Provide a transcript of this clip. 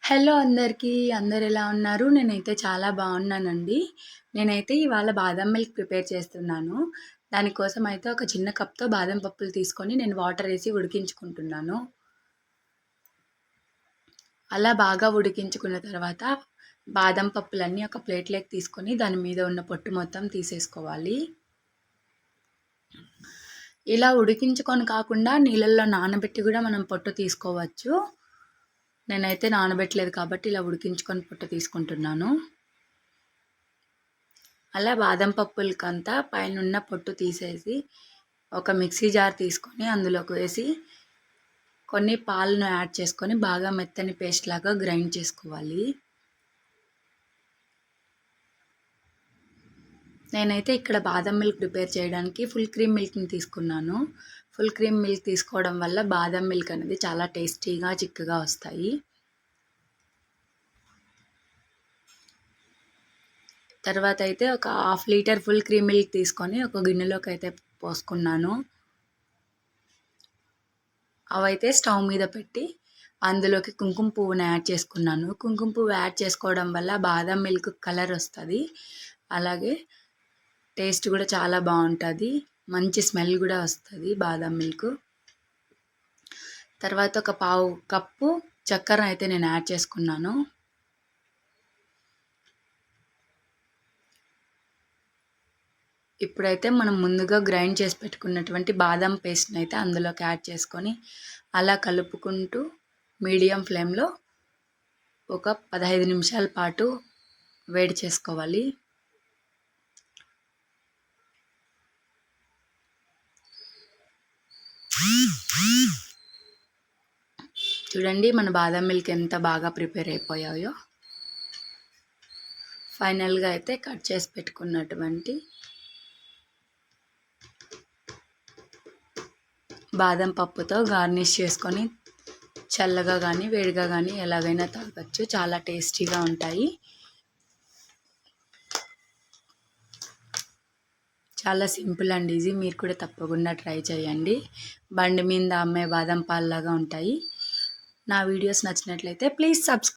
Hello అందరికీ. అందరెలా ఉన్నారు? నేనైతే చాలా బాగున్నానండి. నేనైతే ఇవాళ బాదం మిల్క్ ప్రిపేర్ చేస్తున్నాను. దానికోసం అయితే ఒక చిన్న కప్‌తో బాదం పప్పులు తీసుకొని నేను వాటర్ ఏసి ఉడికించుకుంటున్నాను. అలా బాగా ఉడికించుకున్న తర్వాత బాదం పప్పులన్నీ ఒక ప్లేట్‌లోకి తీసుకొని దాని మీద ఉన్న పొట్టు మొత్తం తీసేసుకోవాలి. ఇలా ఉడికించుకొని కాకుండా నీళ్ళల్లో నానబెట్టి కూడా మనం పొట్టు తీసుకోవచ్చు. నేనైతే నానబెట్టలేదు కాబట్టి ఇలా ఉడికించుకొని పొట్టు తీసుకుంటున్నాను. అలా బాదం పప్పులకంతా పైనున్న పొట్టు తీసేసి ఒక మిక్సీ జార్ తీసుకొని అందులోకి వేసి కొన్ని పాలను యాడ్ చేసుకొని బాగా మెత్తని పేస్ట్ లాగా గ్రైండ్ చేసుకోవాలి. నేనైతే ఇక్కడ బాదం మిల్క్ ప్రిపేర్ చేయడానికి ఫుల్ క్రీమ్ మిల్క్ని తీసుకున్నాను. ఫుల్ క్రీమ్ మిల్క్ తీసుకోవడం వల్ల బాదం మిల్క్ అనేది చాలా టేస్టీగా చిక్కగా వస్తాయి. తర్వాత అయితే ఒక half litre full cream milk తీసుకొని ఒక గిన్నెలోకి అయితే పోసుకున్నాను. అవైతే స్టవ్ మీద పెట్టి అందులోకి కుంకుమ పువ్వుని యాడ్ చేసుకున్నాను. కుంకుమ పువ్వు యాడ్ చేసుకోవడం వల్ల బాదం మిల్క్ కలర్ వస్తుంది. అలాగే టేస్ట్ కూడా చాలా బాగుంటుంది. మంచి స్మెల్ కూడా వస్తుంది బాదం మిల్క్. తర్వాత ఒక పావు కప్పు చక్కెర అయితే నేను యాడ్ చేసుకున్నాను. ఇప్పుడైతే మనం ముందుగా గ్రైండ్ చేసి పెట్టుకున్నటువంటి బాదం పేస్ట్ని అయితే అందులోకి యాడ్ చేసుకొని అలా కలుపుకుంటూ మీడియం ఫ్లేమ్లో ఒక 15 నిమిషాల పాటు వేడి చేసుకోవాలి. చూడండి మన బాదం మిల్క్ ఎంత బాగా ప్రిపేర్ అయిపోయాయో. ఫైనల్గా అయితే కట్ చేసి పెట్టుకున్నటువంటి బాదం పప్పుతో గార్నిష్ చేసుకొని చల్లగా కానీ వేడిగా కానీ ఎలాగైనా తాగొచ్చు. చాలా టేస్టీగా ఉంటాయి. చాలా సింపుల్ అండ్ ఈజీ. మీరు కూడా తప్పకుండా ట్రై చేయండి. బండి మీద అమ్మే బాదం పాల్లాగా ఉంటాయి. నా వీడియోస్ నచ్చినట్లయితే ప్లీజ్ సబ్స్క్రైబ్.